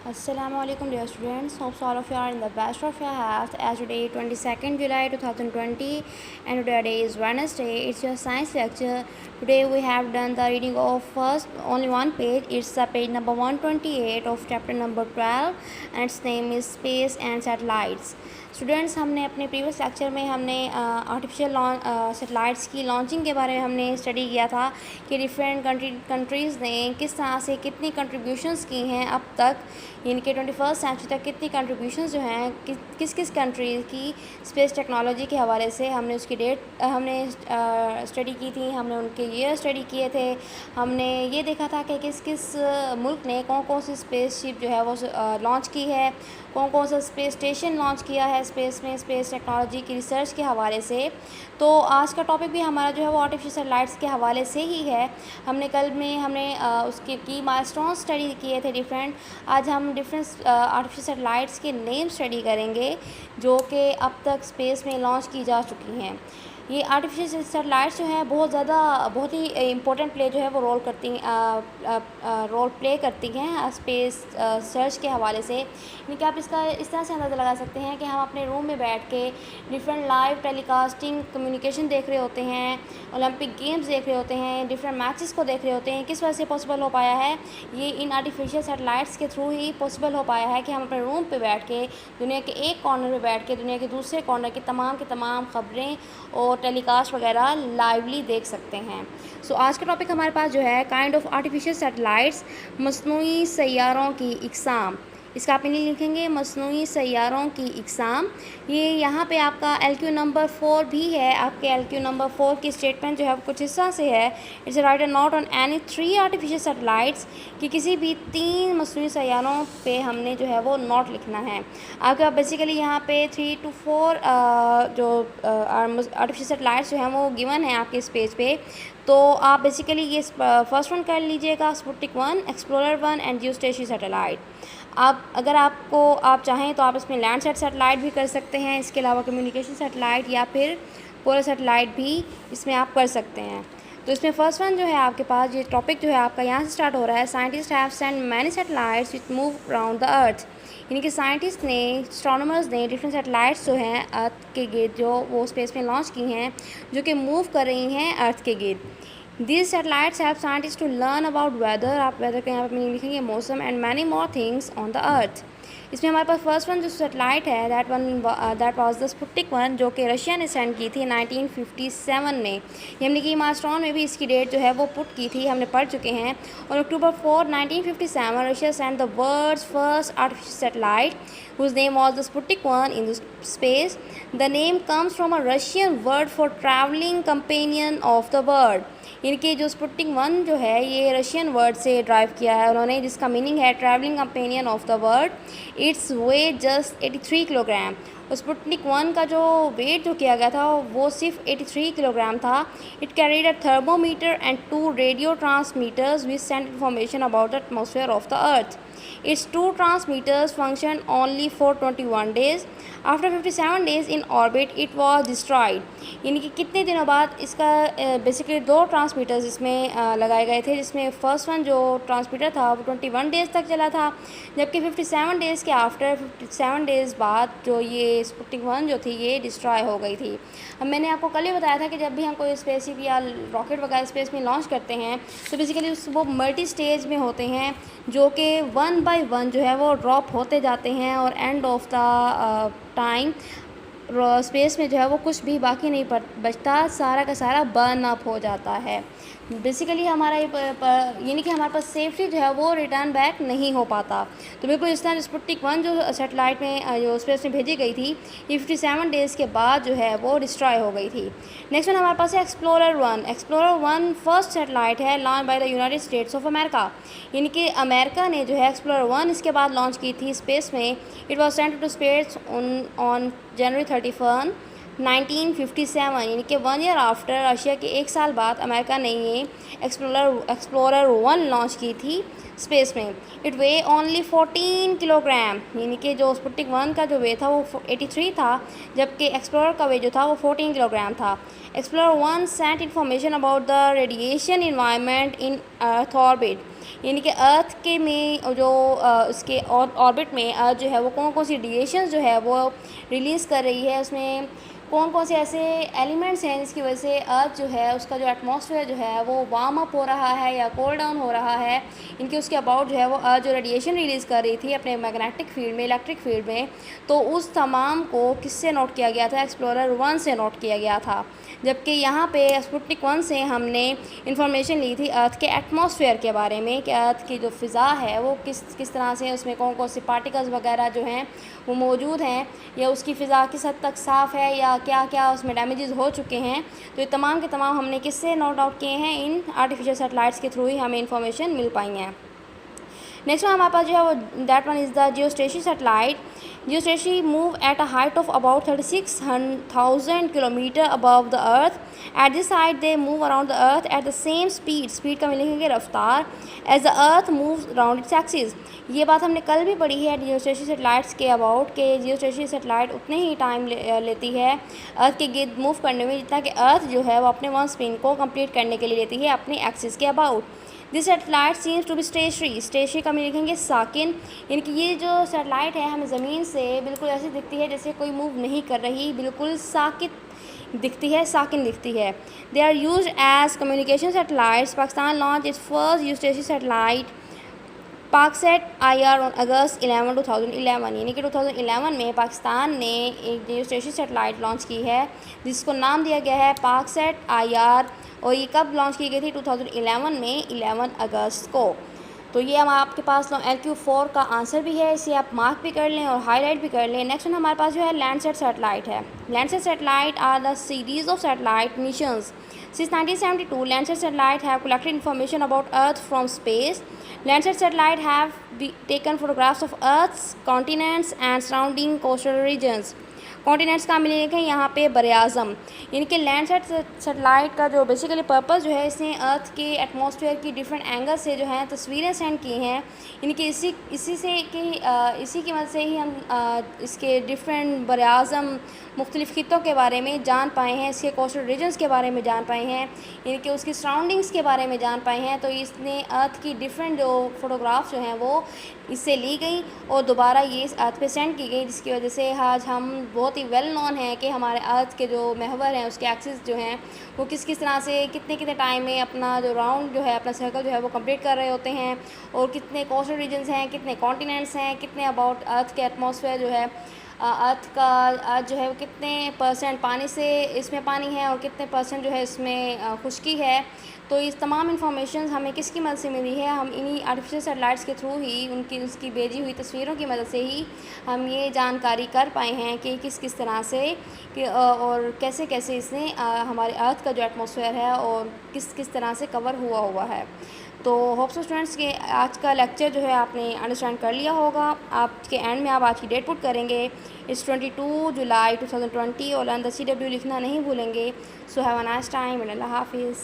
Assalamualaikum dear students. Hope all of you are in the best of your health. As today 22nd July 2020 and today is Wednesday. It's your science lecture. Today we have done the reading of first only one page. It's the page number 128 of chapter number 12 and its name is Space and Satellites. Students हमने अपने previous lecture में हमने artificial satellites की launching के बारे में हमने study किया था कि डिफरेंट कंट्रीज़ ने किस तरह से कितनी कंट्रीब्यूशंस की हैं अब तक, यानी कि 21st सेंचुरी तक कितनी कंट्रीब्यूशंस जो हैं किस किस कंट्री की स्पेस टेक्नोलॉजी के हवाले से हमने उसकी डेट हमने स्टडी की थी, हमने उनके ईयर स्टडी किए थे। हमने ये देखा था कि किस किस मुल्क ने कौन कौन सी स्पेस शिप जो है वो लॉन्च की है, कौन कौन सा स्पेस स्टेशन लॉन्च किया है स्पेस में स्पेस टेक्नोलॉजी की रिसर्च के हवाले से। तो आज का टॉपिक भी हमारा जो है वो आर्टिफिशियल सैटेलाइट्स के हवाले से ही है। हमने कल में हमने उसके की माइलस्टोन स्टडी किए थे डिफरेंट। आज हम डिफरेंट आर्टिफिशियल सैटेलाइट्स के नेम स्टडी करेंगे जो कि अब तक स्पेस में लॉन्च की जा चुकी हैं। ये आर्टिफिशियल सैटेलाइट्स जो हैं बहुत ही इम्पोर्टेंट प्ले जो है वो रोल प्ले करती हैं स्पेस सर्च के हवाले से। यानी कि आप इसका इस तरह से अंदाज़ा लगा सकते हैं कि हम अपने रूम में बैठ के डिफरेंट लाइव टेलीकास्टिंग कम्युनिकेशन देख रहे होते हैं, ओलंपिक गेम्स देख रहे होते हैं, डिफरेंट मैचेस को देख रहे होते हैं। किस वजह से पॉसिबल हो पाया है? ये इन आर्टिफिशियल सैटेलाइट्स के थ्रू ही पॉसिबल हो पाया है कि हम अपने रूम पे बैठ के दुनिया के एक कॉर्नर पे बैठ के दुनिया के दूसरे कॉर्नर की तमाम खबरें और टेलीकास्ट वगैरह लाइवली देख सकते हैं। सो आज का टॉपिक हमारे पास जो है काइंड ऑफ आर्टिफिशियल सैटेलाइट्स, मस्नूई सैयारों की इकसाम। इसका आप मीनिंग लिखेंगे मस्नूई सैयारों की इकसाम। ये यहाँ पे आपका LQ नंबर 4 भी है। आपके LQ नंबर 4 की स्टेटमेंट जो है कुछ हिस्सा से है। It's right not on any 3 artificial satellites, कि किसी भी 3 मस्नूई सैयारों पे हमने जो है वो नॉट लिखना है। आपके पास बेसिकली यहाँ पे 3 to 4 जो आर्टिफिशियल सैटेलाइट्स जो हैं वो गिवन है आपके इस पेज पे। तो आप बेसिकली ये फर्स्ट वन कर लीजिएगा, स्पुतनिक 1, एक्सप्लोरर 1 एंड जियोस्टेशन सैटेलाइट। अगर आप चाहें तो आप इसमें लैंडसेट सैटेलाइट भी कर सकते हैं, इसके अलावा कम्युनिकेशन सैटेलाइट या फिर पोलर सैटेलाइट भी इसमें आप कर सकते हैं। तो इसमें फर्स्ट वन जो है आपके पास ये टॉपिक जो है आपका यहाँ से स्टार्ट हो रहा है। Scientist have send many satellites which move around the अर्थ। यानी कि साइंटिस्ट ने, एस्ट्रोनॉमर्स ने डिफरेंट सैटेलाइट्स जो हैं अर्थ के गिर्द जो वो स्पेस में लॉन्च की हैं, जो कि मूव कर रही हैं अर्थ के गिर्द। These satellites help scientists to learn about weather, आप वेदर का यहाँ पर मीनिंग लिखेंगे मौसम, and many more things on the earth. इसमें हमारे पास फर्स्ट वन जो सैटेलाइट है दैट वाज द स्पुतनिक 1, जो कि रशिया ने सेंड की थी 1957 में। यानी कि माइलस्टोन में भी इसकी डेट जो है वो पुट की थी, हमने पढ़ चुके हैं। और October 4, 1957 Russia send the world's first artificial satellite whose name was the Sputnik 1 in the space. The name comes from a Russian word for traveling companion of the bird. इनके जो स्पुतनिक 1 जो है ये रशियन वर्ड से drive किया है उन्होंने, जिसका मीनिंग है travelling companion of the bird. Its weight just 83 kilogram. और स्पुतनिक 1 का जो वेट जो किया गया था वो सिर्फ 83 किलोग्राम था। It carried a thermometer and 2 radio transmitters which send information about the atmosphere of the earth. Its 2 transmitters functioned only for 21 days. After 57 days in orbit, it was destroyed. यानी कि कितने दिनों बाद इसका बेसिकली 2 ट्रांसमीटर्स इसमें लगाए गए थे, जिसमें फ़र्स्ट वन जो ट्रांसमीटर था वो 21 डेज़ तक चला था, जबकि 57 डेज़ के आफ्टर 57 डेज़ बाद जो ये स्पुतनिक 1 जो थी ये डिस्ट्रॉय हो गई थी। अब मैंने आपको कल ही बताया था कि जब भी हम कोई स्पेसशिप या रॉकेट वगैरह स्पेस में लॉन्च करते हैं तो बेसिकली वो मल्टी स्टेज में होते हैं, जो कि 1 बाय 1 जो है वो ड्रॉप होते जाते हैं और end of the time space में जो है वो कुछ भी बाकी नहीं बचता, सारा का सारा बर्न अप हो जाता है। बेसिकली हमारा यानी कि हमारे पास सेफली जो है वो रिटर्न बैक नहीं हो पाता। तो बिल्कुल इस तरह स्पुतनिक 1 जो सैटेलाइट में जो स्पेस में भेजी गई थी ये 57 डेज़ के बाद जो है वो डिस्ट्रॉय हो गई थी। नेक्स्ट वन हमारे पास है एक्सप्लोरर 1। एक्सप्लोरर 1 फर्स्ट सैटेलाइट है launch by the United states of America. यानी कि अमेरिका ने जो है एक्सप्लोरर 1 इसके बाद लॉन्च की थी स्पेस में। It was sent to space on January 31, 1957। यानी कि 1 ईयर आफ्टर, रशिया के 1 साल बाद अमेरिका ने ये एक्सप्लोरर 1 लॉन्च की थी स्पेस में। It way only 14 kilogram. यानी कि जो स्पुतनिक 1 का जो वेट था वो 83 था, जबकि एक्सप्लोरर का वेट जो था वो 14 किलोग्राम था। Explorer 1 sent information about the radiation environment in earth orbit. यानी कि अर्थ के में जो उसके ऑर्बिट में अर्थ जो है वो कौन कौन सी रेडिएशंस जो है वो रिलीज़ कर रही है, उसमें कौन कौन से ऐसे एलिमेंट्स हैं जिसकी वजह से अर्थ जो है उसका जो एटमॉस्फेयर जो है वो वार्म अप हो रहा है या कूल डाउन हो रहा है। इनके उसके अबाउट जो है वो अर्थ जो रेडिएशन रिलीज़ कर रही थी अपने मैग्नेटिक फील्ड में, इलेक्ट्रिक फील्ड में, तो उस तमाम को किससे नोट किया गया था? एक्सप्लोरर 1 से नोट किया गया था। जबकि यहाँ पे स्पुतनिक 1 से हमने इंफॉर्मेशन ली थी अर्थ के एटमॉस्फेयर के बारे में कि अर्थ की जो फ़िज़ा है वो किस तरह से, उसमें कौन कौन से पार्टिकल्स वगैरह जो हैं वो मौजूद हैं, या उसकी फ़िज़ा किस हद तक साफ़ है या क्या क्या उसमें डैमेजेस हो चुके हैं। तो ये तमाम के तमाम हमने किससे नोट आउट किए हैं? इन आर्टिफिशियल सैटेलाइट्स के थ्रू ही हमें इंफॉर्मेशन मिल पाई है। नेक्स्ट में हमारे पास जो है वो that one is the geostationary satellite. Geostationary move at a height of about 36,000 kilometre above the earth. At this height they move around the earth at the same speed का मिलेंगे रफ्तार as the earth move around its axis. ये बात हमने कल भी पढ़ी है जियोस्टेशी सैटेलाइट्स के अबाउट के जियोस्टेशी सैटेलाइट उतने ही टाइम लेती है अर्थ के गिर्द मूव करने में जितना कि अर्थ जो है वो अपने वन स्पिन को कंप्लीट करने के लिए लेती है अपने एक्सिस के about. This satellite seems to be stationary. Stationary का में लिखेंगे साकिन, यानी कि ये जो सेटेलाइट है हमें ज़मीन से बिल्कुल ऐसी दिखती है जैसे कोई मूव नहीं कर रही, बिल्कुल साकित दिखती है, साकिन दिखती है। They are use as communication satellites. Pakistan launch its first geostationary satellite PakSat IR on August 11, 2011, यानी कि 2011 में पाकिस्तान ने एक जियोस्टेशी सैटेलाइट लॉन्च की है जिसको नाम दिया गया है पाकसेट IR, और ये कब लॉन्च की गई थी? 2011 में 11 अगस्त को। तो ये हम आपके पास LQ4 का आंसर भी है, इसे आप मार्क भी कर लें और हाईलाइट भी कर लें। नेक्स्ट हमारे पास जो है लैंडसेट सैटेलाइट है। Landsat satellite are the series of satellite missions. Since 1972, Landsat satellite have collected information about Earth from space. Landsat satellite have taken photographs of Earth's continents and surrounding coastal regions. Continents का मिलेंगे यहाँ पे बरआज़म, यानी कि Landsat satellite का जो basically purpose जो है, इसने अर्थ के एटमॉस्फेयर की डिफरेंट एंगल से जो है तस्वीरें सेंड की हैं, यानी कि इसी की मदद से ही हम इसके डिफरेंट बरआज़म मुख्तलिफ़ खित्तों के बारे में जान पाए हैं, इसके कोस्टल रीजन्स के बारे में जान पाए हैं, यानी कि उसकी सराउंडिंग्स के बारे में जान पाए हैं। तो इसने अर्थ की डिफरेंट जो फ़ोटोग्राफ्स जो हैं वो इससे ली गई और दोबारा ये इस अर्थ पे सेंड की गई, जिसकी वजह से आज हम बहुत ही वेल नोन है कि हमारे अर्थ के जो महवर हैं उसके एक्सिस जो हैं वो किस तरह से कितने टाइम में अपना जो राउंड जो है, अपना सर्कल जो है वो कंप्लीट कर रहे होते हैं, और कितने कोस्टल रीजन्स हैं, कितने कॉन्टिनेंट्स हैं, कितने अबाउट अर्थ के एटमॉस्फेयर जो है, अर्थ जो है वो कितने % पानी से इसमें पानी है और कितने % जो है इसमें खुश्की है। तो इस तमाम इंफॉर्मेशन हमें किसकी मदद से मिली है? हम इन्हीं आर्टिफिशियल सैटेलाइट्स के थ्रू ही उसकी भेजी हुई तस्वीरों की मदद से ही हम ये जानकारी कर पाए हैं कि किस तरह से और कैसे इसने हमारे अर्थ का जो एटमॉस्फेयर है और किस तरह से कवर हुआ है। तो होप्स स्टूडेंट्स के आज का लेक्चर जो है आपने अंडरस्टैंड कर लिया होगा। आपके एंड में आप आज की डेट पुट करेंगे, इट्स 22 जुलाई 2020, और अंदर CW लिखना नहीं भूलेंगे। So have a nice time and अल्लाह हाफिज़।